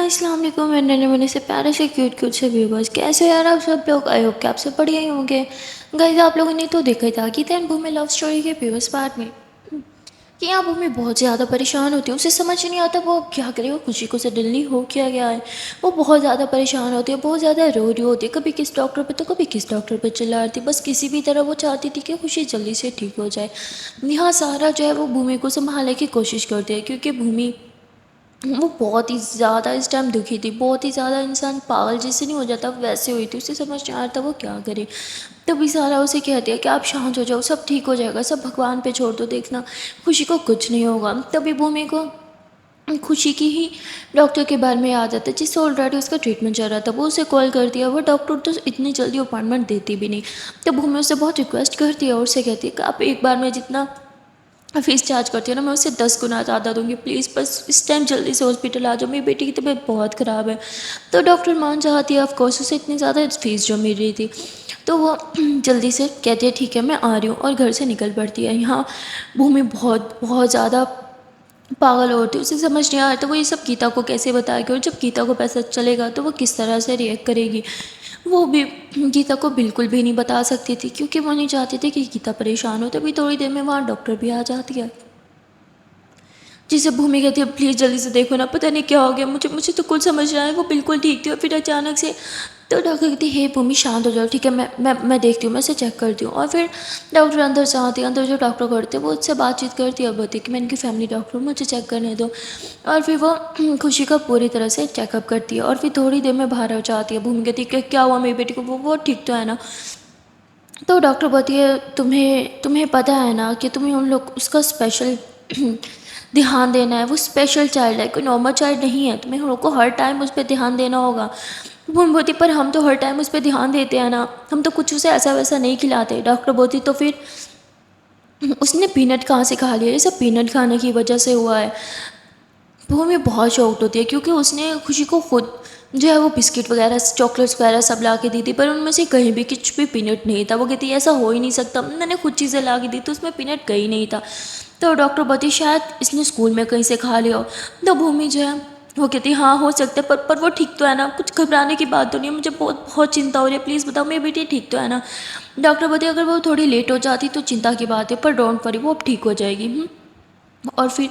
अस्सलाम वालेकुम मेरे नन्हे मुन्ने से प्यारे से क्यूट क्यूट से व्यूवर्स, कैसे हो यार आप सब लोग। आई होप कि आप सब बढ़िया ही होंगे। गाइस आप लोगों ने तो देखा ही था कि तैन भूमि लव स्टोरी के प्रीवियस पार्ट में कि यहाँ भूमि बहुत ज़्यादा परेशान होती है। उसे समझ नहीं आता वो अब क्या करे। वो खुशी को से दिल्ली हो क्या गया है। वो बहुत ज़्यादा परेशान होती है, बहुत ज़्यादा रो रही होती है, कभी किस डॉक्टर पे तो कभी किस डॉक्टर पे चिल्ला रही थी। बस किसी भी तरह वो चाहती थी कि खुशी जल्दी से ठीक हो जाए। यहाँ सारा जो है वो भूमि को संभालने की कोशिश करती है, क्योंकि भूमि वो बहुत ही ज़्यादा इस टाइम दुखी थी। बहुत ही ज़्यादा इंसान पागल जैसे नहीं हो जाता वैसे हुई थी। उसे समझ नहीं आ रहा था वो क्या करे। तभी सारा उसे कहती है कि आप शांत हो जाओ, सब ठीक हो जाएगा, सब भगवान पे छोड़ दो, देखना खुशी को कुछ नहीं होगा। तभी भूमि को खुशी की ही डॉक्टर के बारे में याद आता है जिससे ऑलरेडी उसका ट्रीटमेंट चल रहा था। वो उसे कॉल करती है। वो डॉक्टर तो इतनी जल्दी अपॉइंटमेंट देती भी नहीं। तब भूमि उससे बहुत रिक्वेस्ट करती है और उससे कहती है कि आप एक बार में जितना फीस चार्ज करती है ना, मैं उससे 10 गुना ज़्यादा दूंगी, प्लीज़ बस इस टाइम जल्दी से हॉस्पिटल आ जाओ, मेरी बेटी की तबीयत बहुत ख़राब है। तो डॉक्टर मान जाती है। ऑफकोर्स उसे इतनी ज़्यादा फीस जो मिल रही थी, तो वो जल्दी से कहती है ठीक है मैं आ रही हूँ, और घर से निकल पड़ती है। यहाँ भूमि बहुत बहुत ज़्यादा पागल होती है। उसे समझ नहीं आ रहा था वो ये सब गीता को कैसे बताएगी, और जब गीता को पैसा चलेगा तो वो किस तरह से रिएक्ट करेगी। वो भी गीता को बिल्कुल भी नहीं बता सकती थी, क्योंकि वो नहीं चाहती थी कि गीता परेशान हो। तभी थोड़ी देर में वहाँ डॉक्टर भी आ जाती है, जिसे भूमि कहती है प्लीज़ जल्दी से देखो ना, पता नहीं क्या हो गया, मुझे मुझे तो कुछ समझ रहा है। वो बिल्कुल ठीक थी और फिर अचानक से तो डॉक्टर कहती है हे भूमि शांत हो जाओ, ठीक है मैं देखती हूँ, मैं इसे चेक करती हूँ। और फिर डॉक्टर अंदर से आती है। अंदर जो डॉक्टर करते हैं वो उससे बातचीत करती है, बोलती है कि मैं इनकी फैमिली डॉक्टर हूँ, मुझे चेक करने दो। और फिर वो खुशी का पूरी तरह से चेकअप करती है। और फिर थोड़ी देर में बाहर आ जाती है। भूमि कहती है कि क्या हुआ मेरी बेटी को, वो ठीक तो है ना। तो डॉक्टर बोलती है तुम्हें तुम्हें पता है ना कि तुम्हें उन लोग उसका स्पेशल ध्यान देना है। वो स्पेशल चाइल्ड है, कोई नॉर्मल चाइल्ड नहीं है, तुम्हें हम लोग को हर टाइम उस पर ध्यान देना होगा। वो बोलती पर हम तो हर टाइम उस पर ध्यान देते हैं ना, हम तो कुछ उसे ऐसा वैसा नहीं खिलाते। डॉक्टर बोलती तो फिर उसने पीनट कहाँ से खा लिया, ये सब पीनट खाने की वजह से हुआ है। वो हमें बहुत शौक होती है, क्योंकि उसने खुशी को खुद जो है वो बिस्किट वगैरह चॉकलेट्स वगैरह सब ला के दी थी, पर उनमें से कहीं भी कुछ भी पीनट नहीं था। वो कहती है ऐसा हो ही नहीं सकता, मैंने खुद चीज़ें ला के दी तो उसमें पीनट कहीं नहीं था। तो डॉक्टर बोलती शायद इसने स्कूल में कहीं से खा लिया हो। तो भूमि जो है वो कहती हाँ हो सकता है, पर वो ठीक तो है ना, कुछ घबराने की बात तो नहीं है, मुझे बहुत बहुत चिंता हो रही है, प्लीज़ बताओ मेरी बेटी ठीक तो है ना। डॉक्टर बोलती अगर वो थोड़ी लेट हो जाती तो चिंता की बात है, पर डोंट वरी वो अब ठीक हो जाएगी। और फिर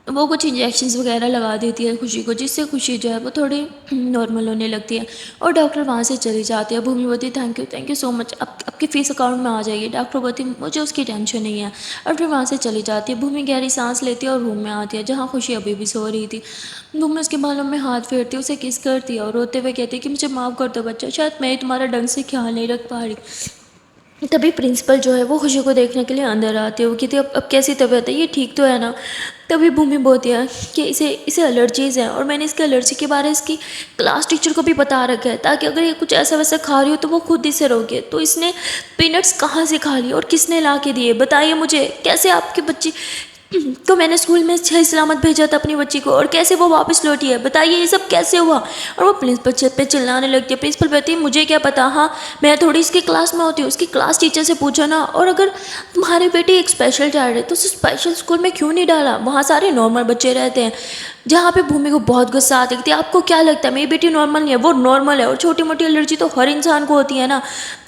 वो कुछ इंजेक्शंस वगैरह लगा देती है खुशी को, जिससे खुशी जो है वो थोड़ी नॉर्मल होने लगती है। और डॉक्टर वहाँ से चली जाती है। भूमि बोलती थैंक यू सो मच, अब आपकी फ़ीस अकाउंट में आ जाएगी। डॉक्टर बोलती मुझे उसकी टेंशन नहीं है। और फिर वहाँ से चली जाती है। भूमि गहरी सांस लेती है और रूम में आती है जहाँ खुशी अभी भी सो रही थी। भूमि उसके बालों में हाथ फेरती है, उसे किस करती है और रोते हुए कहती है कि मुझे माफ़ कर दो बच्चा, शायद मैं ही तुम्हारा ढंग से ख्याल नहीं रख पा रही। तभी प्रिंसिपल जो है वो खुशी को देखने के लिए अंदर आती है। वो कहती है अब कैसी तबीयत है, ये ठीक तो है ना। तभी भूमि बोलती है कि इसे इसे एलर्जीज़ हैं, और मैंने इसके एलर्जी के बारे में इसकी क्लास टीचर को भी बता रखा है, ताकि अगर ये कुछ ऐसा वैसा खा रही हो तो वो खुद ही से रोके। तो इसने पीनट्स कहाँ से खा लिए और किसने ला के दिए, बताइए मुझे, कैसे आपकी बच्ची तो मैंने स्कूल में सही सलामत भेजा था अपनी बच्ची को, और कैसे वो वापस लौटी है, बताइए ये सब कैसे हुआ। और वो प्रिंसिपल पे चिल्लाने लगती है। प्रिंसिपल कहती है मुझे क्या पता, हाँ मैं थोड़ी इसकी क्लास में होती हूँ, उसकी क्लास टीचर से पूछो ना। और अगर तुम्हारी बेटी एक स्पेशल चाइल्ड है तो उसे स्पेशल स्कूल में क्यों नहीं डाला, वहाँ सारे नॉर्मल बच्चे रहते हैं। जहाँ पे भूमि को बहुत गुस्सा आती है, आपको क्या लगता है मेरी बेटी नॉर्मल नहीं है, वो नॉर्मल है, और छोटी मोटी एलर्जी तो हर इंसान को होती है ना,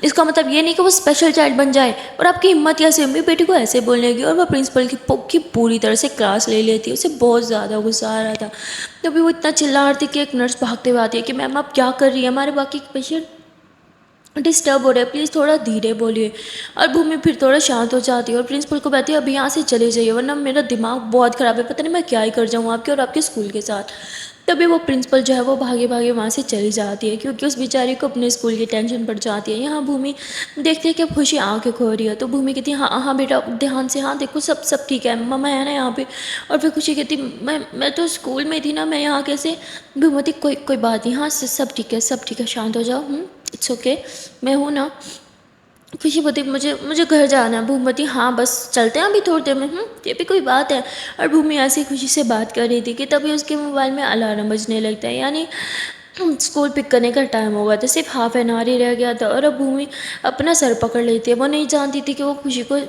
इसका मतलब ये नहीं कि वो स्पेशल चाइल्ड बन जाए। और आपकी हिम्मत कैसे हुई मेरी बेटी को ऐसे बोलने की। और वह प्रिंसिपल की पूरी तरह से क्लास ले लेती है। उसे बहुत ज़्यादा गुस्सा आ रहा था। तभी वो इतना चिल्ला रही थी कि एक नर्स भागते हुए आती है कि मैम आप क्या कर रही है, हमारे बाकी पेशेंट डिस्टर्ब हो रहा है, प्लीज़ थोड़ा धीरे बोलिए। और भूमि फिर थोड़ा शांत हो जाती है और प्रिंसिपल को कहती है अभी यहाँ से चले जाइए, वरना मेरा दिमाग बहुत ख़राब है, पता नहीं मैं क्या ही कर जाऊँ आपके और आपके स्कूल के साथ। तभी वो प्रिंसिपल जो है वो भागे भागे वहाँ से चली जाती है, क्योंकि उस बेचारी को अपने स्कूल की टेंशन पड़ जाती है। यहाँ भूमि देखती है कि अब खुशी आँखें खो रही है। तो भूमि कहती है हाँ हाँ बेटा ध्यान से, हाँ देखो सब सब ठीक है, मम्मा है ना यहाँ पे। और फिर खुशी कहती मैं तो स्कूल में थी ना, मैं यहाँ कैसे। भूमि कोई कोई बात नहीं, हाँ सब ठीक है सब ठीक है, शांत हो जाओ, इट्स ओके, मैं हूँ ना। खुशी बोती मुझे मुझे घर जाना है। भूमि बोती हाँ बस चलते हैं अभी थोड़ी देर में, ये भी कोई बात है। और भूमि ऐसी खुशी से बात कर रही थी कि तभी उसके मोबाइल में अलार्म बजने लगता है, यानी स्कूल पिक करने का टाइम हो गया था, सिर्फ हाफ एन आवर ही रह गया था। और अब भूमि अपना सर पकड़ लेती है। वो नहीं जानती थी कि वो खुशी को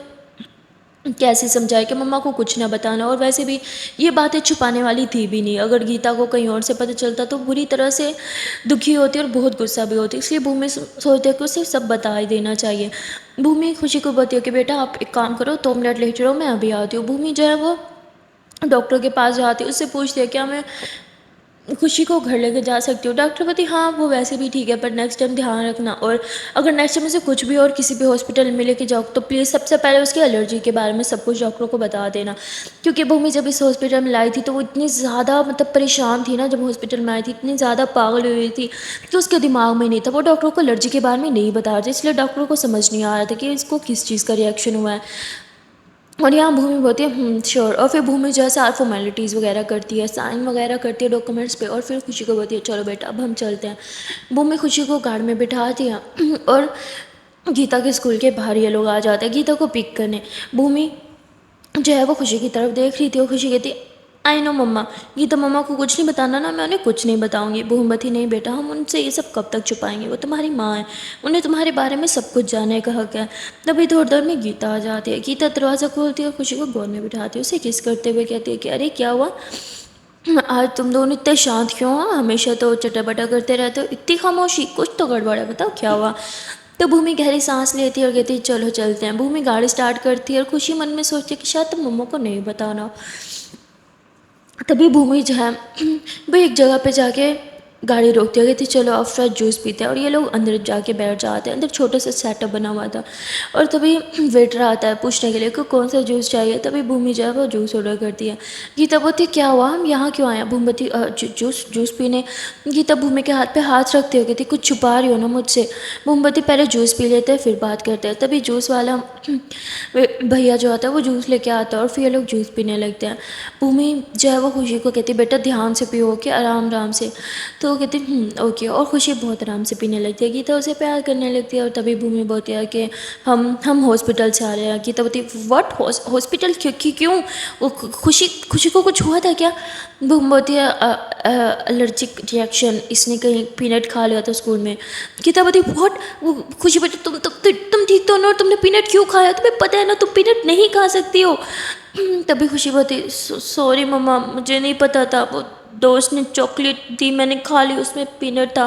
कैसे समझाए कि मम्मा को कुछ ना बताना। और वैसे भी ये बातें छुपाने वाली थी भी नहीं, अगर गीता को कहीं और से पता चलता तो बुरी तरह से दुखी होती और बहुत गुस्सा भी होती। इसलिए भूमि सोचते कि उसे सब बता ही देना चाहिए। भूमि खुशी को बताती है कि बेटा आप एक काम करो, 2 मिनट लेट रहो, मैं अभी आती हूँ। भूमि जो है वो डॉक्टर के पास जाती है, उससे पूछती है क्या मैं खुशी को घर लेके जा सकती हूँ। डॉक्टर बताती हाँ वो वैसे भी ठीक है, पर नेक्स्ट टाइम ध्यान रखना, और अगर नेक्स्ट टाइम उसे कुछ भी और किसी भी हॉस्पिटल में लेके जाओ तो प्लीज़ सबसे पहले उसकी एलर्जी के बारे में सब कुछ डॉक्टरों को बता देना। क्योंकि भूमि जब इस हॉस्पिटल में लाई थी तो वो इतनी ज़्यादा मतलब परेशान थी ना, जब हॉस्पिटल में आई थी इतनी ज़्यादा पागल हुई थी कि उसके दिमाग में नहीं था, वो डॉक्टरों को एलर्जी के बारे में नहीं बता रहे थे, इसलिए डॉक्टरों को समझ नहीं आ रहा था कि इसको किस चीज़ का रिएक्शन हुआ है। और यहाँ भूमि बोलती है श्योर, और फिर भूमि जो है सारी फॉर्मेलिटीज़ वगैरह करती है, साइन वगैरह करती है डॉक्यूमेंट्स पे, और फिर खुशी को बोलती है चलो बेटा अब हम चलते हैं। भूमि खुशी को कार में बिठाती है और गीता के स्कूल के बाहर ये लोग आ जाते हैं गीता को पिक करने। भूमि जो है वो खुशी की तरफ देख रही थी और खुशी कहती आई नो मम्मा, गीता मम्मा को कुछ नहीं बताना ना, मैं उन्हें कुछ नहीं बताऊंगी। भूमबती नहीं बेटा, हम उनसे ये सब कब तक छुपाएंगे, वो तुम्हारी माँ है, उन्हें तुम्हारे बारे में सब कुछ जानने का हक है। तभी थोड़ी देर में गीता आ जाती है। गीता दरवाज़ा खोलती है और खुशी को गोद में बिठाती है, उसे किस करते हुए कहती है कि अरे क्या हुआ, आज तुम दोनों इतने शांत क्यों हो, हमेशा तो चटापटा करते रहते हो, इतनी खामोशी, कुछ तो गड़बड़ है, बताओ क्या हुआ। तो भूमि गहरी सांस लेती है और कहती है चलो चलते हैं। भूमि गाड़ी स्टार्ट करती है और खुशी मन में सोचती है कि शायद तुम मम्मा को नहीं बताना। तभी भूमि जो है वो एक जगह पे जाके गाड़ी रोकती है, कहती चलो अब फ्रेश जूस पीते हैं, और ये लोग अंदर जाके बैठ जाते हैं। अंदर छोटा सा सेटअप बना हुआ था और तभी वेटर आता है पूछने के लिए कि कौन सा जूस चाहिए। तभी भूमि जो है वो जूस ऑर्डर करती है। गीता बोलती क्या हुआ, हम यहाँ क्यों आए हैं। भूमि जूस जूस पीने। गीता भूमि के हाथ पे हाथ रखते हो, कहती कुछ छुपा रही हो ना मुझसे। भूमि पहले जूस पी लेते हैं फिर बात करते हैं। तभी जूस वाला भैया जो आता है वो जूस लेके आता है और फिर ये लोग जूस पीने लगते हैं। भूमि जो है वो खुशी को कहती बेटा ध्यान से पियो कि आराम आराम से। तो वो कहती ओके, और खुशी बहुत आराम से पीने लगती है। गीता उसे प्यार करने लगती है और तभी भूमि बोलती है कि हम हॉस्पिटल से आ रहे हैं। गीता बोलती व्हाट, हॉस्पिटल क्यों, वो खुशी खुशी को कुछ हुआ था क्या। भूमि बोलती है एलर्जिक रिएक्शन, इसने कहीं पीनट खा लिया था स्कूल में। गीता बोलती व्हाट, वो खुशी बोलती तुम ठीक तो हो ना, और तुमने पीनट क्यों खाया, तुम्हें पता है ना तुम पीनट नहीं खा सकती हो। तभी खुशी बोलती सॉरी मम्मा, मुझे नहीं पता था, वो दोस्त ने चॉकलेट दी मैंने खा ली, उसमें पीनट था।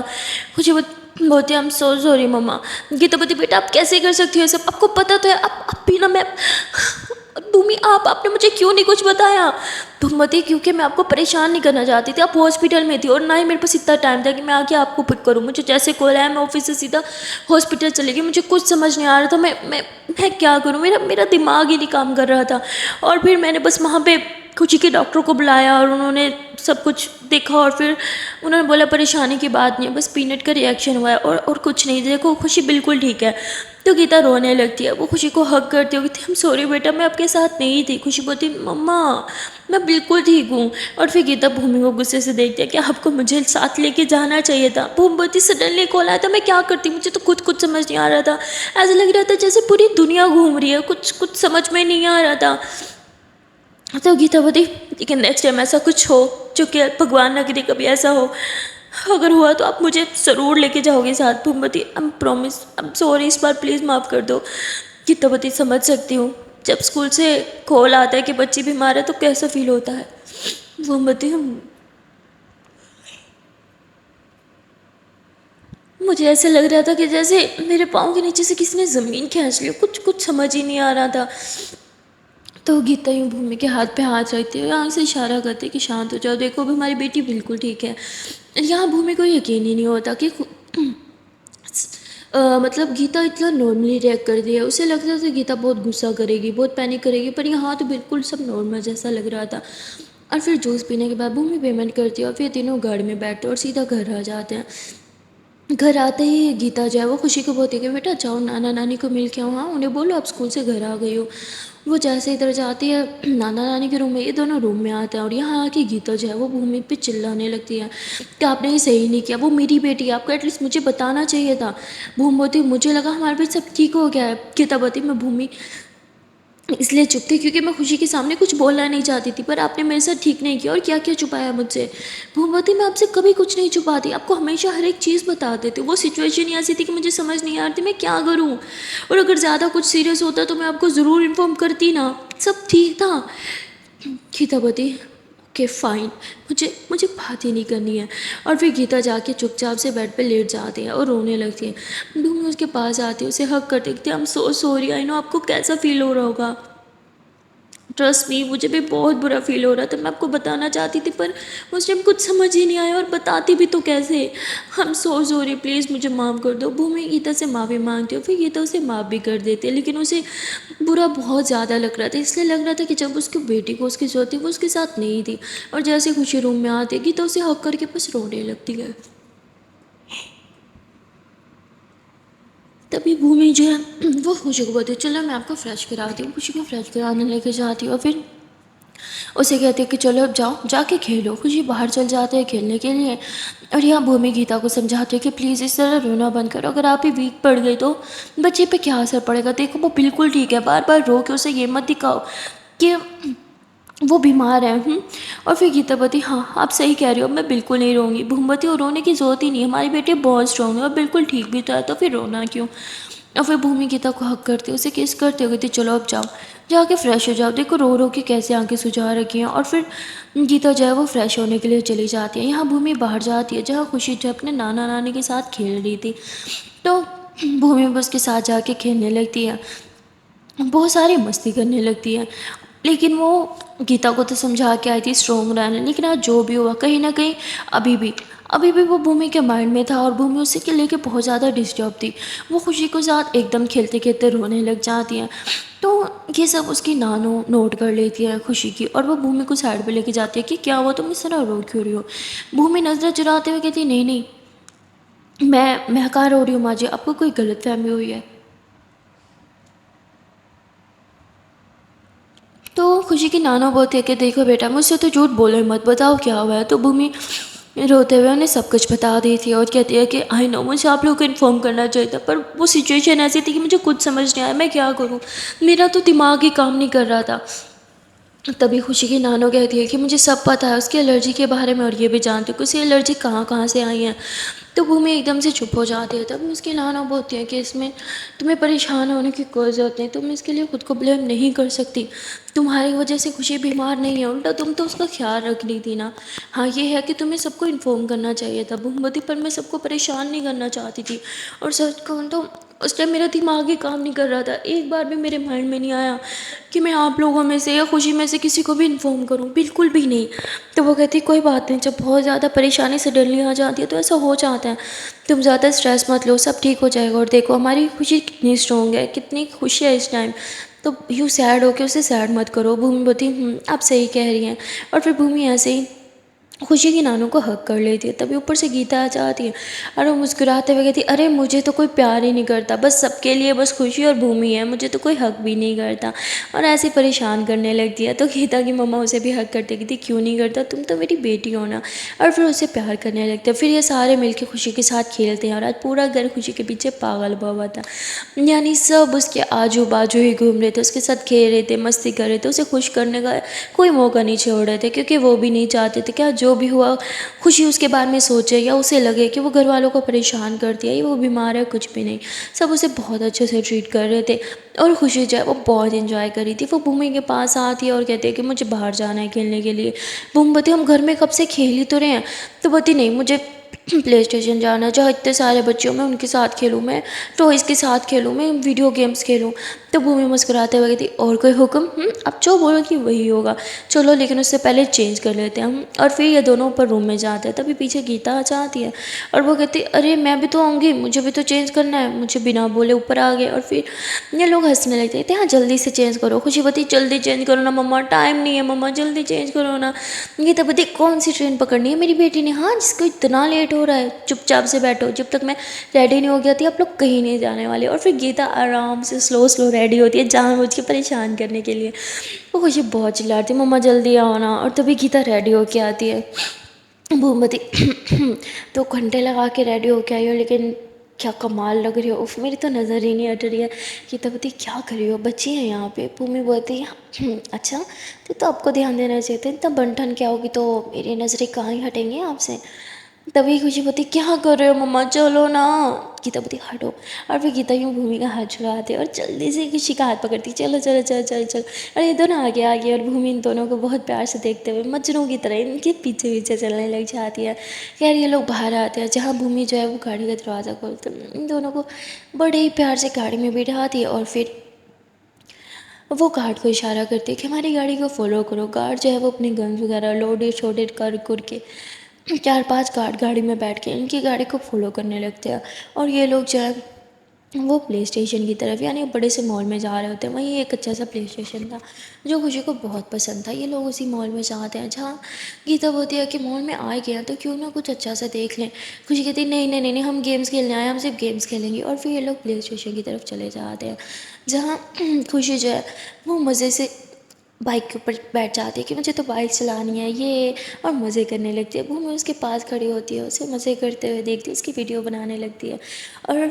खुशी बोलती आई एम सो सॉरी मम्मा। गीता बोलती बेटा आप कैसे कर सकती हो सब, आपको पता तो है, आप भी ना, मैं भूमि आपने मुझे क्यों नहीं कुछ बताया। भूमि क्योंकि मैं आपको परेशान नहीं करना चाहती थी, आप हॉस्पिटल में थी और ना ही मेरे पास इतना टाइम था कि मैं आके आपको पिक करूँ। मुझे जैसे कॉल आया मैं ऑफिस से सीधा हॉस्पिटल चली गई, मुझे कुछ समझ नहीं आ रहा था मैं क्या करूँ, मेरा दिमाग ही नहीं काम कर रहा था। और फिर मैंने बस वहाँ पे खुशी के डॉक्टर को बुलाया और उन्होंने सब कुछ देखा और फिर उन्होंने बोला परेशानी की बात नहीं है, बस पीनट का रिएक्शन हुआ है और कुछ नहीं, देखो खुशी बिल्कुल ठीक है। तो गीता रोने लगती है, वो खुशी को हग करती है, कहती हम सॉरी बेटा मैं आपके साथ नहीं थी। खुशी बोलती मम्मा मैं बिल्कुल ठीक हूँ। और फिर गीता भूमि को गुस्से से देखती है कि आपको मुझे साथ लेके जाना चाहिए था। भूमि बोलती सडनली कॉल आया था, मैं क्या करती, मुझे तो कुछ समझ नहीं आ रहा था, ऐसा लग रहा था जैसे पूरी दुनिया घूम रही है, कुछ समझ में नहीं आ रहा था। तो गीता बोलती लेकिन नेक्स्ट टाइम ऐसा कुछ हो, चूँकि भगवान ना करे कभी ऐसा हो, अगर हुआ तो आप मुझे ज़रूर लेके जाओगे साथ। Bhumi I promise, I am sorry, इस बार प्लीज़ माफ़ कर दो। गीतावती समझ सकती हूँ जब स्कूल से कॉल आता है कि बच्ची बीमार है तो कैसा फील होता है। भूमि मुझे ऐसे लग रहा था कि जैसे मेरे पाँव के नीचे से किसी ने ज़मीन खींच ली, कुछ समझ ही नहीं आ रहा था। तो गीता यूँ भूमि के हाथ पे हाथ रखती है, आँख से इशारा करती है कि शांत हो जाओ, देखो अभी हमारी बेटी बिल्कुल ठीक है। यहाँ भूमि को यकीन ही नहीं होता कि मतलब गीता इतना नॉर्मली रिएक्ट कर रही है। उसे लगता था गीता बहुत गुस्सा करेगी, बहुत पैनिक करेगी, पर यहाँ तो बिल्कुल सब नॉर्मल जैसा लग रहा था। और फिर जूस पीने के बाद भूमि पेमेंट करती है और फिर तीनों गाड़ी में बैठते हैं और सीधा घर आ जाते हैं। घर आते ही गीता जो है वो खुशी को बोलती है कि बेटा जाओ नाना नानी को मिल के आओ, हाँ उन्हें बोलो आप स्कूल से घर आ गई हो। वो जैसे इधर जाती है नाना नानी के रूम में, ये दोनों रूम में आते हैं और यहाँ आके गीता जो है वो भूमि पे चिल्लाने लगती है कि आपने ये सही नहीं किया, वो मेरी बेटी है, आपको एटलीस्ट मुझे बताना चाहिए था। भूमि बोलती मुझे लगा हमारे बीच सब ठीक हो गया है। गीता बोलती मैं भूमि इसलिए चुप थी क्योंकि मैं खुशी के सामने कुछ बोलना नहीं चाहती थी, पर आपने मेरे साथ ठीक नहीं किया और क्या क्या छुपाया मुझसे। भूमवती, मैं आपसे कभी कुछ नहीं छुपाती, आपको हमेशा हर एक चीज़ बताते थे। वो सिचुएशन ही ऐसी थी कि मुझे समझ नहीं आ रही थी मैं क्या करूँ, और अगर ज़्यादा कुछ सीरियस होता तो मैं आपको ज़रूर इन्फॉर्म करती ना, सब ठीक था। गीतावती, ओके फाइन, मुझे मुझे बात ही नहीं करनी है। और फिर गीता जाके चुपचाप से बेड पे लेट जाती है और रोने लगती है। भूमि उसके पास आती है, उसे हक कर देखती है। I am so sorry, I know आपको कैसा फील हो रहा होगा, ट्रस्ट मी, मुझे भी बहुत बुरा फील हो रहा था। मैं आपको बताना चाहती थी पर उस टाइम कुछ समझ ही नहीं आया, और बताती भी तो कैसे। हम सो सॉरी, प्लीज़ मुझे माफ़ कर दो। भूमि गीता से माफ़ी मांगती हो, फिर गीता उसे माफ़ भी कर देती है, लेकिन उसे बुरा बहुत ज़्यादा लग रहा था। इसलिए लग रहा था कि जब उसकी बेटी को उसकी ज़रूरत थी वो उसके साथ नहीं थी। और जैसे खुशी रूम में आती है, गीता उसे हक करके बस रोने लगती है। तभी भूमि जो है वो खुशी को बोलती है, चलो मैं आपको फ्रेश कराती हूँ। खुशी को फ्रेश कराने लेके जाती है और फिर उसे कहते हैं कि चलो अब जाओ, जाके खेलो। खुशी बाहर चल जाते हैं खेलने के लिए, और यहाँ भूमि गीता को समझाती है कि प्लीज़ इस तरह रोना बंद करो, अगर आप ही वीक पड़ गई तो बच्चे पे क्या असर पड़ेगा। देखो वो बिल्कुल ठीक है, बार बार रो के उसे ये मत दिखाओ कि वो बीमार है। और फिर गीतावती, हाँ आप सही कह रही हो, मैं बिल्कुल नहीं रोऊंगी। भूमवती, और रोने की ज़रूरत ही नहीं है, हमारी बेटी बहुत स्ट्रांग है और बिल्कुल ठीक भी तो है, तो फिर रोना क्यों। और फिर भूमि गीता को हक करते उसे किस करते हो, कहती चलो अब जाओ, जाके फ्रेश हो जाओ, देखो रो रो के कैसे आंखें सुझा रखी हैं। और फिर गीता जो है वो फ्रेश होने के लिए चली जाती है। यहाँ भूमि बाहर जाती है जहाँ खुशी जो अपने नाना नानी के साथ खेल रही थी, तो भूमि भी उसके साथ जाके खेलने लगती है, बहुत सारी मस्ती करने लगती है। लेकिन वो गीता को तो समझा के आई थी स्ट्रोंग रहने, लेकिन आज जो भी हुआ कहीं ना कहीं अभी भी वो भूमि के माइंड में था, और भूमि उसे के लेके बहुत ज़्यादा डिस्टर्ब थी। वो खुशी के साथ एकदम खेलते खेलते रोने लग जाती है। तो ये सब उसकी नानो नोट कर लेती है खुशी की, और वो भूमि को साइड पे लेके जाती है कि क्या हुआ, तुम इस तरह रो क्यों रही हो। भूमि नजरें चुराते हुए कहती नहीं नहीं, मैं कहाँ रो रही हूँ माँ जी, आपको कोई गलतफहमी हुई है। तो खुशी की नाना बोलती है कि देखो बेटा, मुझसे तो झूठ बोलो मत, बताओ क्या हुआ है। तो भूमि रोते हुए उन्हें सब कुछ बता दी थी और कहती है कि आई नो मुझे आप लोगों को इन्फॉर्म करना चाहिए था, पर वो सिचुएशन ऐसी थी कि मुझे कुछ समझ नहीं आया, मैं क्या करूँ, मेरा तो दिमाग ही काम नहीं कर रहा था। तभी खुशी की नानो कहती है कि मुझे सब पता है उसकी एलर्जी के बारे में, और ये भी जानती हूँ कि उसे एलर्जी कहाँ कहाँ से आई है। तो भूमि एकदम से चुप हो जाती है। तब उसकी नाना बोलती है कि इसमें तुम्हें परेशान होने की कोई ज़रूरत नहीं, तुम इसके लिए खुद को ब्लेम नहीं कर सकती। तुम्हारी वजह से खुशी बीमार नहीं है, उल्टा तुम तो उसका ख्याल रख रही थी ना। हाँ ये है कि तुम्हें सबको इन्फॉर्म करना चाहिए था भूमवती, पर मैं सबको परेशान नहीं करना चाहती थी। और सच कहूँ तो उस टाइम मेरा दिमाग ही काम नहीं कर रहा था, एक बार भी मेरे माइंड में नहीं आया कि मैं आप लोगों में से या खुशी में से किसी को भी इन्फॉर्म करूं, बिल्कुल भी नहीं। तो वो कहती कोई बात नहीं, जब बहुत ज़्यादा परेशानी सडनली आ जाती है तो ऐसा हो जाता है, तुम ज़्यादा स्ट्रेस मत लो, सब ठीक हो जाएगा। और देखो हमारी खुशी कितनी स्ट्रॉन्ग है, कितनी खुशी है इस टाइम, तो यू सैड हो के उसे सैड मत करो। भूमि बोती आप सही कह रही हैं। और फिर भूमि ऐसे ही खुशी की नानों को हक कर लेती है। तभी ऊपर से गीता आ जाती है और वो मुस्कुराते हुए कहती अरे मुझे तो कोई प्यार ही नहीं करता, बस सबके लिए बस खुशी और भूमि है, मुझे तो कोई हक भी नहीं करता। और ऐसे परेशान करने लगती है। तो गीता की मम्मा उसे भी हक करते कहती क्यों नहीं करता, तुम तो मेरी बेटी हो ना। और फिर उसे प्यार करने लगते हैं। फिर ये सारे मिलकर खुशी के साथ खेलते हैं और आज पूरा घर खुशी के पीछे पागल हुआ हुआ था। यानी सब उसके आजू बाजू ही घूम रहे थे, उसके साथ खेल रहे थे, मस्ती कर रहे थे, उसे खुश करने का कोई मौका नहीं छोड़ रहे थे, क्योंकि वो भी नहीं चाहते थे क्या जो भी हुआ खुशी उसके बारे में सोचे या उसे लगे कि वो घर वालों को परेशान करती है या वो बीमार है, कुछ भी नहीं। सब उसे बहुत अच्छे से ट्रीट कर रहे थे और खुशी जो है वो बहुत इन्जॉय करी थी। वो भूमि के पास आती है और कहती है कि मुझे बाहर जाना है खेलने के लिए। भूमि बोती हम घर में कब से खेल ही तो रहे हैं। तो बोती नहीं, मुझे प्ले स्टेशन जाना है, जहाँ इतने सारे बच्चों में उनके साथ खेलूँ, मैं टॉयज़ के साथ खेलूँ, मैं वीडियो गेम्स खेलूँ। तो भूमि मुस्कुराते हुए कहती और कोई हुक्म, अब जो बोलोगी वही होगा, चलो लेकिन उससे पहले चेंज कर लेते हैं हम। और फिर ये दोनों ऊपर रूम में जाते हैं। तभी पीछे गीता आ जाती है और वो कहती अरे मैं भी तो आऊँगी, मुझे भी तो चेंज करना है। मुझे बिना बोले ऊपर आ गए और फिर ये लोग हंसने लगते थे। हाँ जल्दी से चेंज करो। खुशी बोती जल्दी चेंज करो ना मम्मा, टाइम नहीं है मम्मा, जल्दी चेंज करो ना। गीता बोती कौन सी ट्रेन पकड़नी है मेरी बेटी ने, हाँ जिसको इतना लेट हो रहा है, चुपचाप से बैठो, जब तक मैं रेडी नहीं हो गया थी आप लोग कहीं नहीं जाने वाले। और फिर गीता आराम से स्लो स्लो रेडी होती है जानबूझ के परेशान करने के लिए। वो खुशी बहुत चिल्लाती है मम्मा जल्दी आओ ना। और तभी गीता रेडी होके आती है। भूमती 2 घंटे लगा के रेडी होके आई हो, लेकिन क्या कमाल लग रही हो, उफ मेरी तो नज़र ही नहीं हट रही है। गीतावती क्या कर रही हो, बच्ची है यहाँ पे। भूमि बोलती है अच्छा तो आपको ध्यान देना चाहिए था, इतना बन क्या होगी तो मेरी नज़रें कहाँ ही हटेंगी आपसे। तभी खुशी बोलती क्या कर रहे हो मम्मा, चलो ना। गीता बोलती हटो। और फिर गीता यूँ भूमि का हाथ छुड़ाते और जल्दी से खुशी का हाथ पकड़ती, चलो चलो चलो चलो चलो। और ये दोनों आगे आगे और भूमि इन दोनों को बहुत प्यार से देखते हुए मजनू की तरह इनके पीछे पीछे चलने लग जाती है। खैर ये लोग बाहर आते हैं, जहाँ भूमि जो है वो गाड़ी का दरवाज़ा खोलते हैं, इन दोनों को बड़े ही प्यार से गाड़ी में बिठाती है और फिर वो गार्ड को इशारा करती है कि हमारी गाड़ी को फॉलो करो। गार्ड जो है वो अपने गन्स वगैरह लोडेड शोडेड कर के 4-5 गार्ड गाड़ी में बैठ के इनकी गाड़ी को फॉलो करने लगते हैं। और ये लोग जो है वो प्ले स्टेशन की तरफ यानी बड़े से मॉल में जा रहे होते हैं। वहीं एक अच्छा सा प्ले स्टेशन था जो खुशी को बहुत पसंद था। ये लोग उसी मॉल में जाते हैं जहाँ गीता बोलती है कि मॉल में आए गए हैं तो क्यों ना कुछ अच्छा सा देख लें। खुशी कहती है नहीं नहीं नहीं नहीं, हम गेम्स खेलने आए, हम सिर्फ गेम्स खेलेंगे। और फिर ये लोग प्ले स्टेशन की तरफ चले जाते हैं जहाँ खुशी जो है वो मज़े से बाइक के ऊपर बैठ जाती है कि मुझे तो बाइक चलानी है ये, और मज़े करने लगती है। भूमि उसके पास खड़ी होती है, उसे मज़े करते हुए देखती है, उसकी वीडियो बनाने लगती है। और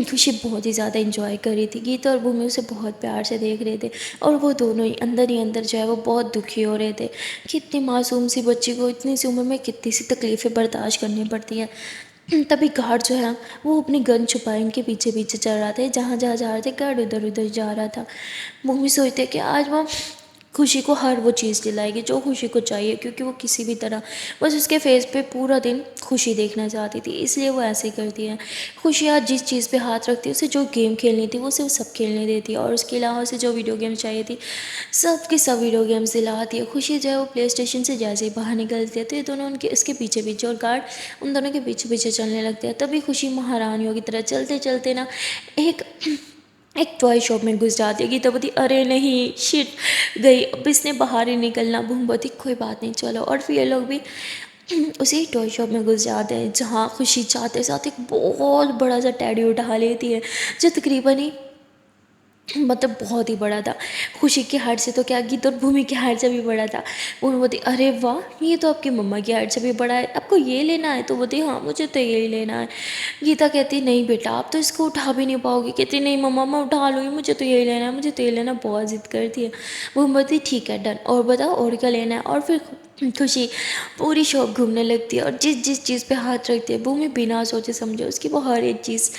खुशी बहुत ही ज़्यादा इंजॉय कर रही थी। गीता और भूमि उसे बहुत प्यार से देख रहे थे और वो दोनों ही अंदर जो है वो बहुत दुखी हो रहे थे कि इतनी मासूम सी बच्ची को इतनी सी उम्र में कितनी सी तकलीफ़ें बर्दाश्त करनी पड़ती हैं। तभी गार्ड जो है वो अपनी गन छुपाए इनके पीछे पीछे चल रहा था। जहाँ जहाँ जा रहे थे गार्ड उधर उधर जा रहा था। भूमि सोचते कि आज वो खुशी को हर वो चीज़ दिलाएगी जो खुशी को चाहिए, क्योंकि वो किसी भी तरह बस उसके फेस पे पूरा दिन खुशी देखना चाहती थी, इसलिए वो ऐसे करती है। खुशी आज जिस चीज़ पे हाथ रखती है, उसे जो गेम खेलनी थी वो सिर्फ सब खेलने देती है और उसके अलावा उसे जो वीडियो गेम चाहिए थी सब की सब वीडियो गेम्स दिलाती है। खुशी जो है वो प्ले स्टेशन से जैसे ही बाहर निकलती है तो ये दोनों उनके इसके पीछे पीछे और गार्ड उन दोनों के पीछे पीछे चलने लगते हैं। तभी खुशी महारानियों की तरह चलते चलते ना एक एक टॉय शॉप में घुस जाती है। गीता बोलती अरे नहीं शिट गई, अब इसने बाहर ही निकलना। भूम बोलती कोई बात नहीं चलो। और फिर ये लोग भी उसी टॉय शॉप में घुस जाते हैं जहाँ खुशी जाते साथ एक बहुत बड़ा सा टैडी उठा लेती है जो तकरीबन ही मतलब बहुत ही बड़ा था। खुशी की हाइट से तो क्या गीत और भूमि की हाइट से भी बड़ा था। उन्होंने बोलती अरे वाह ये तो आपकी मम्मा की हाइट से भी बड़ा है, आपको ये लेना है। तो बोलती हाँ मुझे तो यही लेना है। गीता कहती नहीं बेटा आप तो इसको उठा भी नहीं पाओगी। कहती नहीं मम्मा मैं उठा लूँगी, मुझे तो यही लेना है, मुझे तो ये लेना। बहुत जिद करती है। भूमि बोलती ठीक है डन, और बताओ और क्या लेना है। और फिर खुशी पूरी शॉप घूमने लगती है और जिस जिस चीज़ पे हाथ रखती है भूमि बिना सोचे समझे उसकी वो हर एक चीज़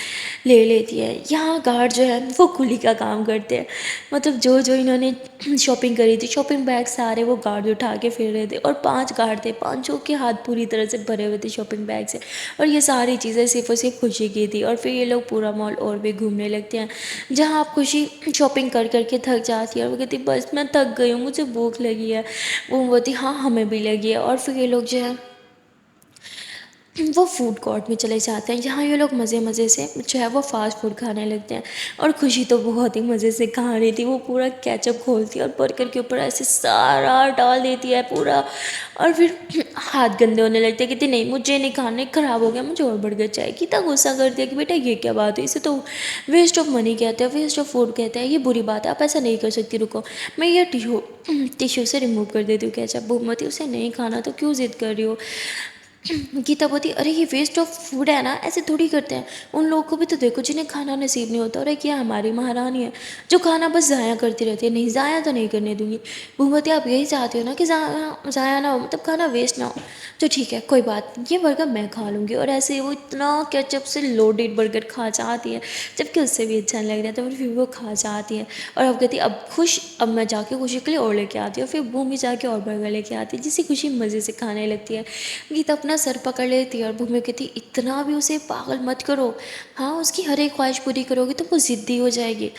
ले लेती है। यहाँ गार्ड जो है वो कुली का काम करते हैं, मतलब जो जो इन्होंने शॉपिंग करी थी शॉपिंग बैग सारे वो गार्ड उठा के फिर रहे थे। और 5 गार्ड थे, पाँचों के हाथ पूरी तरह से भरे हुए थे शॉपिंग बैग से और ये सारी चीज़ें सिर्फ और सिर्फ खुशी की थी। और फिर ये लोग पूरा मॉल और भी घूमने लगते हैं जहाँ आप खुशी शॉपिंग कर करके थक जाती है और वो कहती बस मैं थक गई हूँ मुझे भूख लगी है। वो बोलती हाँ हमें भी लगी है। और फिर ये लोग जो है वो फूड कोर्ट में चले जाते हैं जहाँ ये लोग मज़े मज़े से जो है वो फास्ट फूड खाने लगते हैं। और खुशी तो बहुत ही मज़े से खा रही थी, वो पूरा केचप खोलती है और बर्गर के ऊपर ऐसे सारा डाल देती है पूरा। और फिर हाथ गंदे होने लगते हैं, कहती नहीं मुझे नहीं खाने, ख़राब हो गया, मुझे और बर्गर चाहिए। कितना गुस्सा कर दिया कि बेटा ये क्या बात है, इसे तो वेस्ट ऑफ मनी कहते हैं, वेस्ट ऑफ फूड कहते हैं, ये बुरी बात है, आप ऐसा नहीं कर सकती, रुको मैं ये टिश्यू से रिमूव कर देती हूँ केचप। भूमती उसे नहीं खाना तो क्यों ज़िद कर रही हो। गीता बोलती अरे ये वेस्ट ऑफ फूड है ना, ऐसे थोड़ी करते हैं, उन लोगों को भी तो देखो जिन्हें खाना नसीब नहीं होता। और क्या हमारी महारानी है जो खाना बस ज़ाया करती रहती है, नहीं ज़ाया तो नहीं करने दूंगी। भूमती आप यही चाहती हो ना कि ज़ाया ना हो, मतलब खाना वेस्ट ना हो, तो ठीक है कोई बात नहीं, ये बर्गर मैं खा लूँगी। और ऐसे ही वो इतना केचप से लोडेड बर्गर खा जाती है जबकि उससे भी अच्छा नहीं लग रहा था, फिर वो खा जाती है। और अब कहती अब खुश, अब मैं जाके खुशी के लिए और लेके आती हूँ। फिर भूमि जाके और बर्गर लेके आती है जिससे खुशी मज़े से खाने लगती है। गीता अपना सर पकड़ लेती है और भूमि कहती इतना भी उसे पागल मत करो, हाँ उसकी हर एक ख्वाहिश पूरी करोगे तो वो ज़िद्दी हो जाएगी।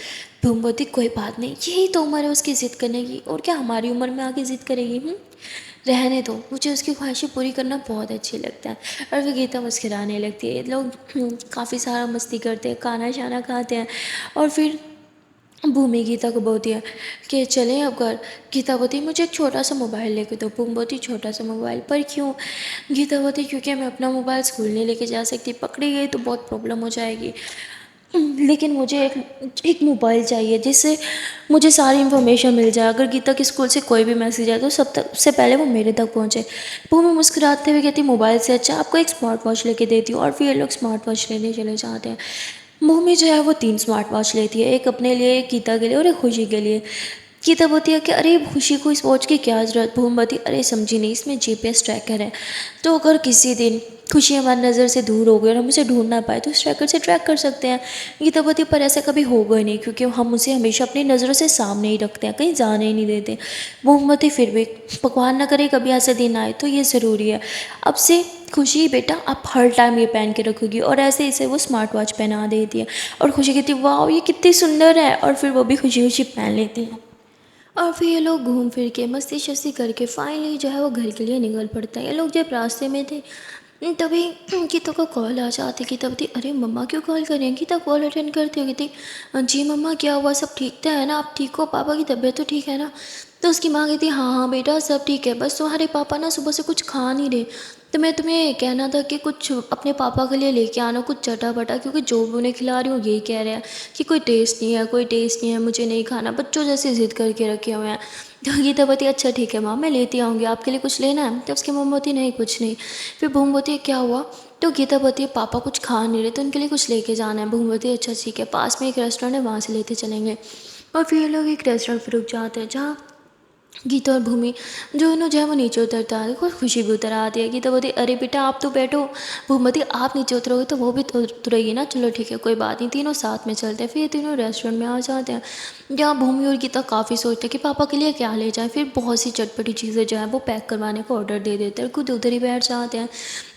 भूमि बोलती कोई बात नहीं, यही तो उम्र है उसकी ज़िद करने की, और क्या हमारी उम्र में आके ज़िद करेगी। रहने दो, मुझे उसकी ख्वाहिशें पूरी करना बहुत अच्छी लगता है। और फिर गीता मुस्कुराने लगती है। ये लोग काफ़ी सारा मस्ती करते हैं, खाना शाना खाते हैं। और फिर भूमि गीता को बोलती है कि चलें अब घर। गीता बोलती मुझे एक छोटा सा मोबाइल लेके दो। भूमि बोलती छोटा सा मोबाइल पर क्यों। गीता बोलती क्योंकि मैं अपना मोबाइल स्कूल नहीं लेके जा सकती, पकड़ी गई तो बहुत प्रॉब्लम हो जाएगी। लेकिन मुझे एक मोबाइल चाहिए जिससे मुझे सारी इन्फॉर्मेशन मिल जाए। अगर गीता के स्कूल से कोई भी मैसेज आए तो सब तक से पहले वो मेरे तक पहुँचे। भूमि मुस्कुराते हुए कहती, मोबाइल से अच्छा आपको एक स्मार्ट वॉच लेके देती हूँ। और फिर ये लोग स्मार्ट वॉच लेने चले जाते हैं। भूमि जो है वो 3 स्मार्ट वॉच लेती है, एक अपने लिए, एक गीता के लिए और एक खुशी के लिए। गीता बोलती है कि अरे खुशी को इस वॉच की क्या ज़रूरत। भूमवती, अरे समझी नहीं, इसमें जीपीएस ट्रैकर है, तो अगर किसी दिन खुशी हमारी नज़र से दूर हो गई और हम उसे ढूंढ ना पाए तो उस ट्रैकर से ट्रैक कर सकते हैं। गीता बोलती है पर ऐसा कभी होगा ही नहीं, क्योंकि हम उसे हमेशा अपनी नज़रों से सामने ही रखते हैं, कहीं जाने ही नहीं देते। भूमवती, फिर भी भगवान ना करे कभी ऐसा दिन आए तो ये ज़रूरी है, अब से खुशी बेटा आप हर टाइम ये पहन के रखोगी। और ऐसे इसे वो स्मार्ट वॉच पहना देती है। और खुशी कहती है वाह ये कितनी सुंदर है, और फिर वो भी खुशी खुशी पहन लेती है। और फिर ये लोग घूम फिर के मस्ती शस्ती करके फाइनली जो है वो घर के लिए निकल पड़ते हैं। ये लोग जब रास्ते में थे तभी गीता का कॉल आ जाती। गीता बोलती, अरे मम्मा क्यों कॉल कर रही हैं। गीता कॉल अटेंड करती होगी थी, जी मम्मा क्या हुआ, सब ठीक तो है ना, आप ठीक हो, पापा की तबीयत तो ठीक है ना। तो उसकी माँ कहती, हाँ हाँ बेटा सब ठीक है, बस तुम्हारे पापा ना सुबह से कुछ खा नहीं रहे, तो मैं तुम्हें कहना था कि कुछ अपने पापा के लिए लेके आना कुछ चटापटा, क्योंकि जो भी उन्हें खिला रही हूँ यही कह रहे हैं कि कोई टेस्ट नहीं है, कोई टेस्ट नहीं है, मुझे नहीं खाना, बच्चों जैसे जिद करके रखे हुए हैं। तो गीता बोलती, अच्छा ठीक है माँ मैं लेती आऊँगी, आपके लिए कुछ लेना है। तो उसकी मम्मी बोलती, नहीं कुछ नहीं। फिर बूम बोलती है क्या हुआ। तो गीता बोलती है पापा कुछ खा नहीं रहे तो उनके लिए कुछ लेके जाना है। बूम बोलती है अच्छा ठीक है, पास में एक रेस्टोरेंट है वहाँ से लेते चलेंगे। और फिर ये लोग एक रेस्टोरेंट पर रुक जाते हैं जहाँ गीता और भूमि दोनों जो है वो नीचे उतरता है। देखो खुशी भी उतर आती है। गीता बोलती, अरे बेटा आप तो बैठो। भूमती, आप नीचे उतरोगे तो वो भी तो उतरेगी ना, चलो ठीक है कोई बात नहीं, तीनों साथ में चलते हैं। फिर ये तीनों रेस्टोरेंट में आ जाते हैं जहाँ भूमि और गीता काफ़ी सोचते हैं कि पापा के लिए क्या ले जाएं। फिर बहुत सी चटपटी चीज़ें जो है वो पैक करवाने का ऑर्डर दे देते हैं, खुद उधर ही बैठ जाते हैं।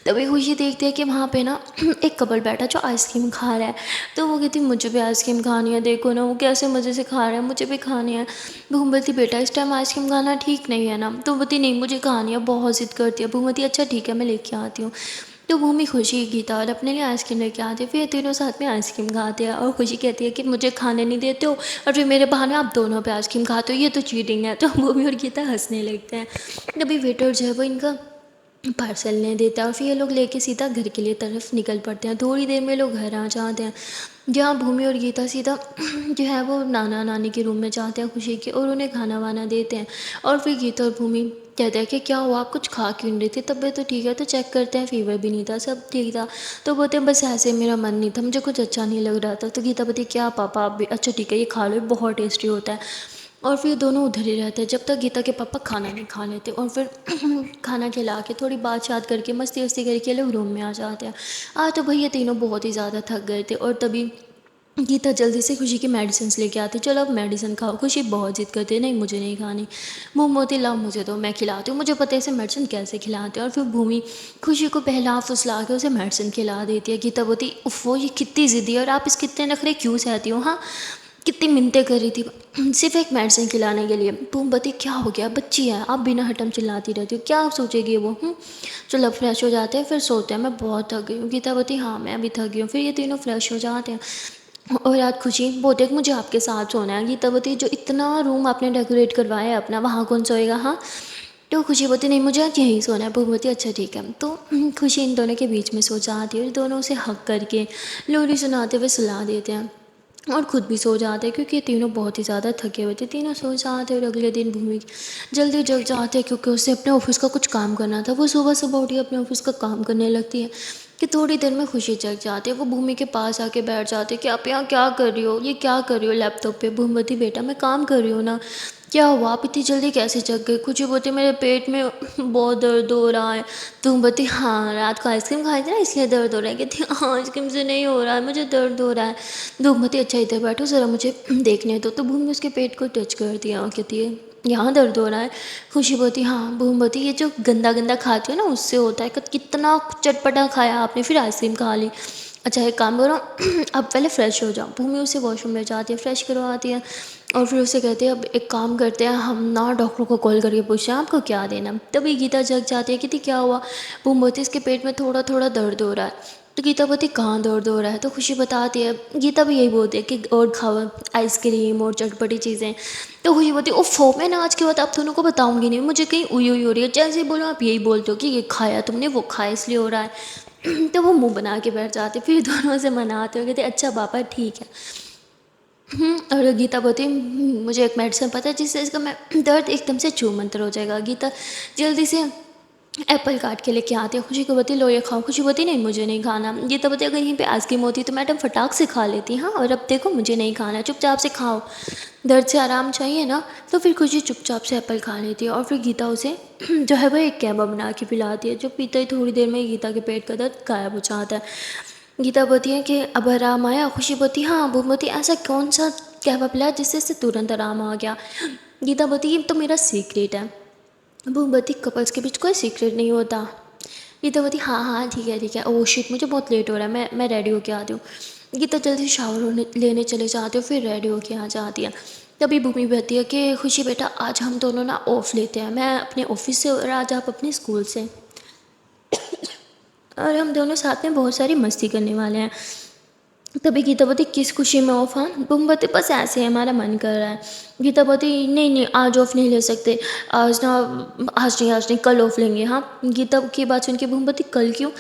तभी खुशी देखती है कि वहाँ पे ना एक कपल बैठा जो आइसक्रीम खा रहा है। तो वो कहती, मुझे भी आइसक्रीम खानी है, देखो ना वो कैसे मज़े से खा रहा है, मुझे भी खानी है। भूमवती, बेटा इस टाइम आइसक्रीम खाना ठीक नहीं है ना। तो बोलती, नहीं मुझे खानी है, बहुत ज़िद करती है। भूमवती, अच्छा ठीक है मैं लेके आती हूँ। तो भूमि, खुशी, गीता और अपने लिए आइसक्रीम लेके आती है। फिर ये तीनों साथ में आइसक्रीम खाते हैं और खुशी कहती है कि मुझे खाने नहीं देते हो और फिर मेरे बहाने आप दोनों पे आइसक्रीम खाते हो, ये तो चीटिंग है। तो भूमि और गीता हंसने लगते हैं। तभी वेटर जो है वो इनका पार्सल नहीं देता और फिर ये लोग लेके सीधा घर के लिए तरफ निकल पड़ते हैं। थोड़ी देर में लोग घर आ जाते हैं जहाँ भूमि और गीता सीधा जो है वो नाना नानी के रूम में जाते हैं खुशी के, और उन्हें खाना वाना देते हैं। और फिर गीता और भूमि कहते हैं कि क्या हुआ, आप कुछ खा क्यों नहीं रही थी, तबीयत तो ठीक है। तो चेक करते हैं, फीवर भी नहीं था, सब ठीक था। तो बोलते हैं बस ऐसे मेरा मन नहीं था, मुझे कुछ अच्छा नहीं लग रहा था। तो गीता बोलती, क्या पापा आप भी, अच्छा ठीक है ये खा लो, ये बहुत टेस्टी होता है। और फिर दोनों उधर ही रहते हैं जब तक गीता के पापा खाना नहीं खा लेते। और फिर खाना खिला के थोड़ी बात बात करके मस्ती वस्ती करके लोग रूम में आ जाते हैं। आज तो भैया तीनों बहुत ही ज़्यादा थक गए थे और तभी गीता जल्दी से खुशी की मेडिसिन लेके आती, चलो अब मेडिसिन खाओ। खुशी बहुत जिद करती है, नहीं मुझे नहीं खानी। मुँह मोती, लाओ मुझे दो मैं खिलाती हूँ, मुझे पता है इसे मेडिसिन कैसे खिलाते हैं। और फिर भूमि खुशी को बहला फुसला के उसे मेडिसिन खिला देती है। गीता बोलती, उफ वो ये कितनी ज़िद्दी है और आप इसके इतने नखरे क्यों सहती हो, हाँ कितनी मिन्नतें कर रही थी सिर्फ एक मेडिसिन खिलाने के लिए। बूमबती, क्या हो गया, बच्ची है आप बिना हटम चिल्लाती रहती हो, क्या सोचेगी वो। चलो अब फ्रेश हो जाते हैं फिर सोते हैं, मैं बहुत थक गई हूँ। गीतावती, हाँ मैं भी थक गई हूँ। फिर ये तीनों फ्रेश हो जाते हैं और रात खुशी बोलते हैं कि मुझे आपके साथ सोना है। गीतावती, जो इतना रूम आपने डेकोरेट करवाया है अपना, वहाँ कौन सोएगा, हाँ। तो खुशी बोलती, नहीं मुझे आज यहीं सोना है। भूमवती, अच्छा ठीक है। तो खुशी इन दोनों के बीच में सो जाती है और दोनों उसे हक करके लोरी सुनाते हुए सुला देते हैं और ख़ुद भी सो जाते हैं, क्योंकि ये तीनों बहुत ही ज़्यादा थके हुए थे। तीनों सो जाते और अगले दिन भूमि जल्दी जग जाते हैं क्योंकि उसे अपने ऑफिस का कुछ काम करना था। वो सुबह सुबह उठी अपने ऑफिस का काम करने लगती है कि थोड़ी देर में खुशी जग जाती है। वो भूमि के पास आके बैठ जाते कि आप यहाँ क्या कर रही हो, ये क्या कर रही हो लैपटॉप पे। भूमवती, बेटा मैं काम कर रही हूँ ना। क्या हुआ, आप इतनी जल्दी कैसे जग गई। खुशी बोलती, मेरे पेट में बहुत दर्द हो रहा है। धूमवती, हाँ रात को आइसक्रीम खाई थी ना इसलिए दर्द हो रहा है। कहती, हाँ आइसक्रीम से नहीं हो रहा है, मुझे दर्द हो रहा है। धूमवती, अच्छा इधर बैठो ज़रा मुझे देखने दो। तो भूमि उसके पेट को टच कर दिया और कहती है यहाँ दर्द हो रहा है। खुशी बोती, हाँ। भूमवती, ये जो गंदा गंदा खाती हो ना उससे होता है, कितना चटपटा खाया आपने फिर आइसक्रीम खा ली। अच्छा एक काम करो अब पहले फ़्रेश हो जाओ। भूमि उसे वॉशरूम ले जाती है, फ्रेश करवाती है और फिर उसे कहती है अब एक काम करते हैं हम ना डॉक्टर को कॉल करके पूछते हैं आपको क्या देना। तभी गीता जग जाती है, कहती क्या हुआ। भूमवती, इसके पेट में थोड़ा थोड़ा दर्द हो रहा है। तो गीता बोलती कहाँ दर्द हो रहा है, तो खुशी बताती है, गीता भी यही बोलती है कि और खाओ आइसक्रीम और चटपटी चीज़ें। तो खुशी बोलती है ओफो मैं ना आज के बाद आप दोनों को बताऊंगी नहीं, मुझे कहीं उई हुई हो रही है, जैसे ही बोलो आप यही बोलते हो कि ये खाया तुमने वो खाया इसलिए हो रहा है। तो वो मुंह बना के बैठ जाते, फिर दोनों से मनाते हो, कहते अच्छा पापा ठीक है। और गीता बोलती मुझे एक मेडिसिन पता है जिससे इसका मैं दर्द एकदम से छूमंतर हो जाएगा। गीता जल्दी से एप्पल काट के लेके आती है, खुशी को बोलती लो ये खाओ। खुशी बोलती नहीं मुझे नहीं खाना। गीता बोलती अगर यहीं पे आइसक्रीम होती तो मैडम फटाक से खा लेती, हाँ और अब देखो मुझे नहीं खाना, चुपचाप से खाओ, दर्द से आराम चाहिए ना। तो फिर खुशी चुपचाप से एप्पल खा लेती है और फिर गीता उसे जो है वो एक कैबा बना के पिलाती है, जो पीते ही थोड़ी देर में ही गीता के पेट का दर्द गायब हो जाता है। गीता बोलती है कि अब आराम आया। खुशी बोलती हाँ। वो बोलती ऐसा कौन सा कहवा पिलाया जिससे इससे तुरंत आराम आ गया। गीता बोलती ये तो मेरा सीक्रेट है। वो बोलती कपल्स के बीच कोई सीक्रेट नहीं होता। गीता बोलती हाँ हाँ ठीक है। ओह शिट मुझे बहुत लेट हो रहा है, मैं रेडी होके आती हूँ। गीता जल्दी से शावर लेने चले जाते हो, फिर रेडी होके आ जाती है। तभी भूमि कहती है कि खुशी बेटा आज हम दोनों ना ऑफ लेते हैं, मैं अपने ऑफिस से और आज आप अपने स्कूल से, और हम दोनों साथ में बहुत सारी मस्ती करने वाले हैं। तभी गीता बोलती किस खुशी में ऑफ, हाँ। बुम बोलती बस ऐसे ही हमारा मन कर रहा है। गीता बोलती नहीं आज ऑफ नहीं ले सकते, आज ना, आज नहीं कल ऑफ लेंगे, हाँ। गीता की बात सुन के बुम बोलती कल क्यों।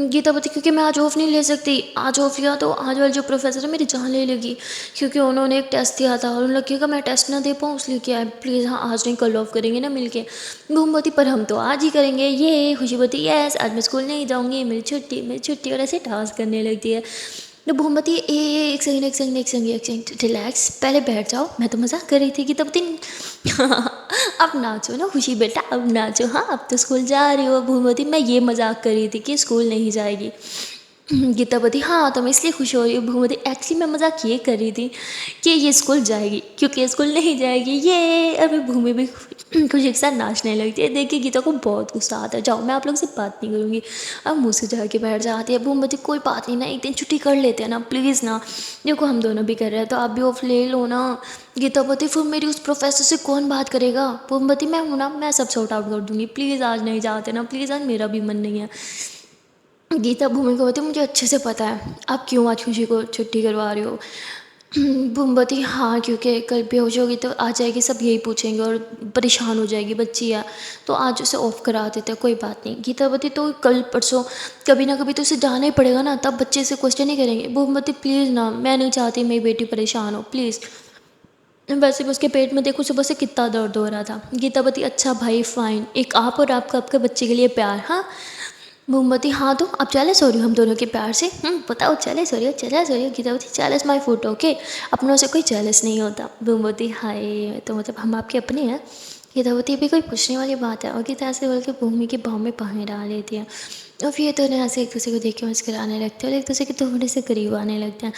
गीता बोलती क्योंकि मैं आज ऑफ नहीं ले सकती, आज ऑफ लिया तो आज वाले जो प्रोफेसर है मेरी जान ले लेगी, क्योंकि उन्होंने एक टेस्ट दिया था और उन्हें लगेगा मैं टेस्ट ना दे पाऊँ इसलिए क्या है, प्लीज़ हाँ आज नहीं कल ऑफ करेंगे ना मिलके। बुम बोलती पर हम तो आज ही करेंगे ये। खुशी बोलती यस आज मैं स्कूल नहीं जाऊँगी, मेरी छुट्टी, और ऐसे टास्क करने लगती है। तो भूमती एक सेकंड रिलैक्स, पहले बैठ जाओ, मैं तो मजाक कर रही थी कि तब दिन अब नाचो ना खुशी बेटा, अब नाचो, हाँ अब तो स्कूल जा रही हो। भूमती मैं ये मजाक कर रही थी कि स्कूल नहीं जाएगी। गीतावती हाँ तो मैं इसलिए खुश हो रही हूँ। भूमती एक्चुअली मैं मजाक ये कर रही थी कि ये स्कूल जाएगी, क्योंकि स्कूल नहीं जाएगी ये। अभी भूमि भी खुशी के साथ नाचने लगती है। देखिए गीता को बहुत गुस्सा आता है, जाओ मैं आप लोग से बात नहीं करूँगी। अब मुँह से जाके बैठ जाती है। भूमती कोई बात नहीं ना, एक दिन छुट्टी कर लेते हैं ना प्लीज़ ना, देखो हम दोनों भी कर रहे हैं तो आप भी ऑफ ले लो ना। गीतावती फिर मेरी उस प्रोफेसर से कौन बात करेगा। भूमती मैं हूँ ना, मैं सब सॉर्ट आउट कर दूँगी, प्लीज़ आज नहीं जाते ना, प्लीज़ आज मेरा भी मन नहीं है। गीता भूमि को बोलती मुझे अच्छे से पता है आप क्यों आज खुशी को छुट्टी करवा रहे हो। भूमती हाँ क्योंकि कल बेहोश होगी तो आ जाएगी, सब यही पूछेंगे और परेशान हो जाएगी, बच्ची है तो आज उसे ऑफ करा देते हैं, कोई बात नहीं। गीतावती तो कल परसों कभी ना कभी तो उसे जाना ही पड़ेगा ना, तब बच्चे से क्वेश्चन ही करेंगे। भूमती प्लीज़ ना, मैं नहीं चाहती मेरी बेटी परेशान हो प्लीज़। वैसे भी उसके पेट में देखो सुबह से कितना दर्द हो रहा था। गीतावती अच्छा भाई फाइन, एक आप और आपका आपके बच्चे के लिए प्यार, हाँ। मोमबत्ती हाँ तो आप जेलस हो रही हो हम दोनों के प्यार से, बताओ जेलस हो रही हो। गीतावती जेलस माय फोटो ओके, अपनों से कोई जेलस नहीं होता। मोमबत्ती हाय तो मतलब हम आपके अपने हैं। गीतावती भी कोई पूछने वाली बात है, और गीता ऐसे बोल के भूमि की बाहों में बाहें डाल लेती है। और फिर तो ऐसे एक दूसरे को देख के मुस्कुराने लगते हैं और एक दूसरे के थोड़े से करीब आने लगते हैं।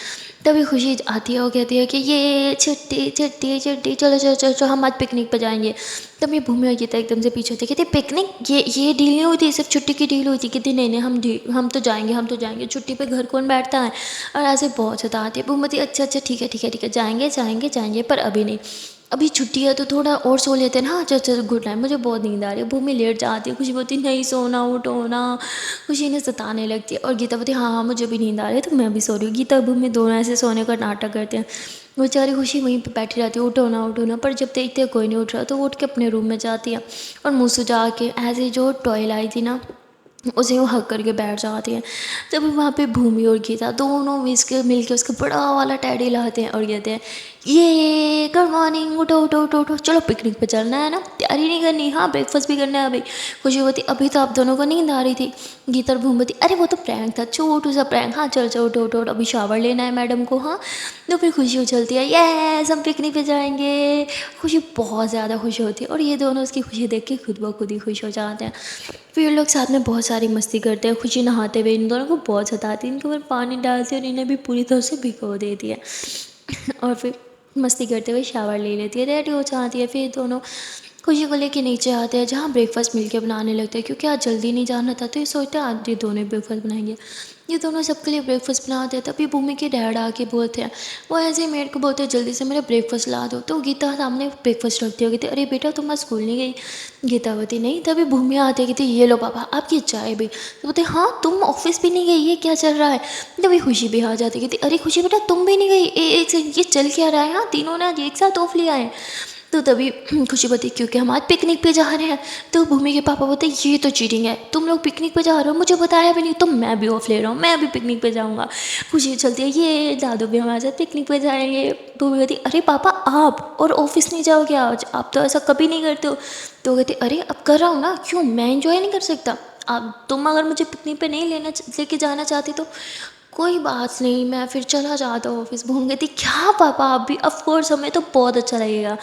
तभी खुशी आती है और कहती है कि ये छुट्टी छुट्टी छुट्टी, चलो चलो चलो चलो हम आज पिकनिक पर जाएंगे। तब ये भूमि और गीता एकदम से पीछे होते कहते पिकनिक, ये डील नहीं हुई थी, सिर्फ छुट्टी की डील हुई थी। कहती नहीं हम तो जाएंगे छुट्टी पे, घर कौन बैठता है। और ऐसे बहुत सताती है। भूमि अच्छा ठीक है जाएंगे पर अभी नहीं, अभी छुट्टी है तो थोड़ा और सो लेते हैं ना। अच्छा गुड नाइट, मुझे बहुत नींद आ रही है। भूमि लेट जाती है, खुशी बोलती नहीं सोना उठो ना, खुशी ने सताने लगती है। और गीता बोलती हाँ मुझे भी नींद आ रही है तो मैं भी सो रही हूँ। गीता भूमि दोनों ऐसे सोने का नाटक करते हैं। बेचारी खुशी वहीं पे बैठी रहती है, उठो ना, पर जब देखते हैं कोई नहीं उठ रहा तो वो उठ के अपने रूम में जाती है और मुँह सुझा के ऐसे जो टॉय लाई थी ना उसे वो हक करके बैठ जाती है। तब वहाँ पे भूमि और गीता दोनों मिल के उसका बड़ा वाला टैडी लाते हैं और कहते हैं ये गुड मॉर्निंग, उठो चलो पिकनिक पे चलना है ना, तैयारी नहीं करनी, हाँ ब्रेकफास्ट भी करना है अभी। खुशी होती अभी तो आप दोनों को नींद आ रही थी। गीता और भूमि अरे वो तो प्रैंक था, छोटू सा प्रैंक, हाँ चलो उठो अभी शावर लेना है मैडम को, हाँ। तो फिर खुशी चलती है यस हम पिकनिक पे जाएंगे। खुशी बहुत ज़्यादा खुश होती है और ये दोनों उसकी खुशी देख के खुद ब खुद ही खुश हो जाते हैं। फिर लोग साथ में बहुत सारी मस्ती करते हैं। खुशी नहाते हुए इन दोनों को बहुत सताती है, इनके ऊपर पानी डालती है और इन्हें भी पूरी तरह से भिगो देती है। और फिर मस्ती करते हुए शावर ले लेती है, रेडी हो जाती है। फिर दोनों खुशी को लेके नीचे आते हैं जहाँ ब्रेकफास्ट मिलके बनाने लगते हैं, क्योंकि आज जल्दी नहीं जाना था तो ये सोचते हैं आज ये दोनों ब्रेकफास्ट बनाएंगे। ये दोनों सबके लिए ब्रेकफास्ट बनाते हैं। तभी भूमि के डैड आके बोलते हैं, वो ऐसे ही मेड को बोलते हैं जल्दी से मेरा ब्रेकफास्ट ला दो। तो गीता सामने ब्रेकफास्ट रखती है, कहती अरे बेटा तुम आज स्कूल नहीं गई। गीतावती नहीं। तभी भूमि आती है, कहती ये लो पापा आपकी चाय भी। तो बोलते हाँ तुम ऑफिस भी नहीं गई, ये क्या चल रहा है। तभी खुशी भी आ जाती है, कहती अरे खुशी बेटा तुम भी नहीं गई, एक से ये चल क्या रहा है, हाँ तीनों ने आज एक साथ ऑफ लिया है। तो तभी खुशी बोलती क्योंकि हम आज पिकनिक पे जा रहे हैं। तो भूमि के पापा बोलते ये तो चीटिंग है, तुम लोग पिकनिक पे जा रहे हो मुझे बताया भी नहीं, तो मैं भी ऑफ ले रहा हूँ, मैं भी पिकनिक पे जाऊँगा। खुशी चलती है ये दादू भी हमारे साथ पिकनिक पे जाएंगे। भूमि कहती अरे पापा आप और ऑफिस नहीं जाओगे आज, आप तो ऐसा कभी नहीं करते हो। तो कहती अरे अब कर रहा हूँ ना, क्यों मैं इंजॉय नहीं कर सकता। अब तुम अगर मुझे पिकनिक पे नहीं लेके जाना चाहती तो कोई बात नहीं, मैं फिर चला जाता हूँ ऑफिस। भूमि कहती क्या पापा आप भी, ऑफकोर्स हमें तो बहुत अच्छा लगेगा।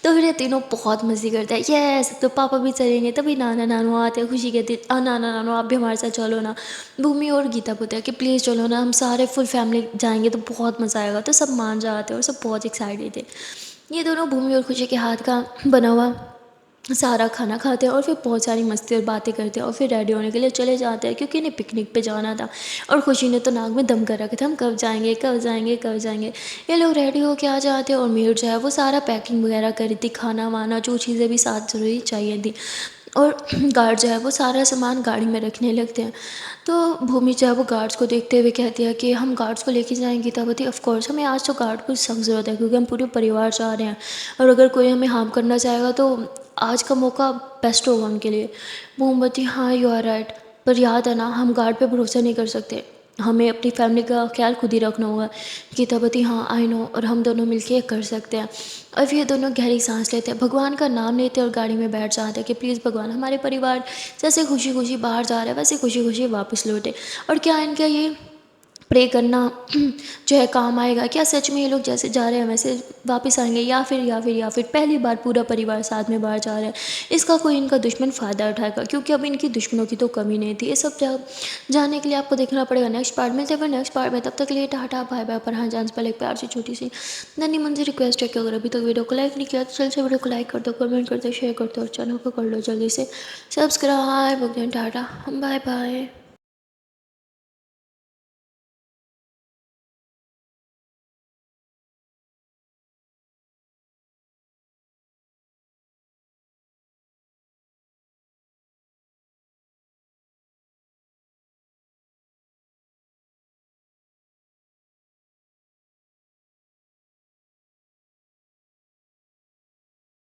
तो फिर ये तीनों बहुत मस्ती करते हैं, यस तो पापा भी चलेंगे। तभी नाना नानू आते हैं, खुशी कहती है नाना नानू आप भी हमारे साथ चलो ना। भूमि और गीता बोलते हैं कि प्लीज़ चलो ना, हम सारे फुल फैमिली जाएंगे तो बहुत मज़ा आएगा। तो सब मान जाते हैं और सब बहुत एक्साइटेड थे। ये दोनों भूमि और खुशी के हाथ का बना हुआ सारा खाना खाते हैं और फिर बहुत सारी मस्ती और बातें करते हैं और फिर रेडी होने के लिए चले जाते हैं, क्योंकि इन्हें पिकनिक पे जाना था। और खुशी ने तो नाक में दम कर रखा था, हम कब जाएंगे कब जाएंगे कब जाएंगे। ये लोग रेडी होके आ जाते हैं और मेड जो है वो सारा पैकिंग वगैरह करी थी, खाना वाना जो चीज़ें भी साथ ज़रूरी चाहिए थी। और गार्ड जो है वो सारा सामान गाड़ी में रखने लगते हैं। तो भूमि जो है वो गार्ड्स को देखते हुए कहती है कि हम गार्ड्स को लेके जाएंगे। गीतावती ऑफ कोर्स हमें आज तो गार्ड की सख्त ज़रूरत है, क्योंकि हम पूरे परिवार जा रहे हैं और अगर कोई हमें हार्म करना चाहेगा तो आज का मौका बेस्ट होगा उनके लिए। मोमबत्ती हाँ यू आर राइट, पर याद है ना हम गार्ड पे भरोसा नहीं कर सकते, हमें अपनी फैमिली का ख्याल खुद ही रखना होगा। गीतावती हाँ आई नो, और हम दोनों मिलके कर सकते हैं। और ये दोनों गहरी सांस लेते हैं, भगवान का नाम लेते हैं और गाड़ी में बैठ जाते हैं कि प्लीज़ भगवान हमारे परिवार जैसे खुशी खुशी बाहर जा रहा है वैसे खुशी खुशी वापस लौटे। और क्या इनका ये प्रे करना जो है काम आएगा, क्या सच में ये लोग जैसे जा रहे हैं वैसे वापस आएंगे, या फिर पहली बार पूरा परिवार साथ में बाहर जा रहा है, इसका कोई इनका दुश्मन फ़ायदा उठाएगा, क्योंकि अब इनकी दुश्मनों की तो कमी नहीं थी। ये सब जानने के लिए आपको देखना पड़ेगा नेक्स्ट पार्ट में। फिर नेक्स्ट पार्ट में, तब तक के लिए टाटा बाय बाय। पर हाँ जान से पहले एक प्यार से छोटी सी नन्ही मुंजी रिक्वेस्ट है कि अगर अभी तक वीडियो को लाइक नहीं किया तो जल्द से वीडियो को लाइक कर दो, कमेंट कर दो, शेयर कर दो और चैनल को कर लो जल्दी से सब्सक्राइब। Tata bye bye.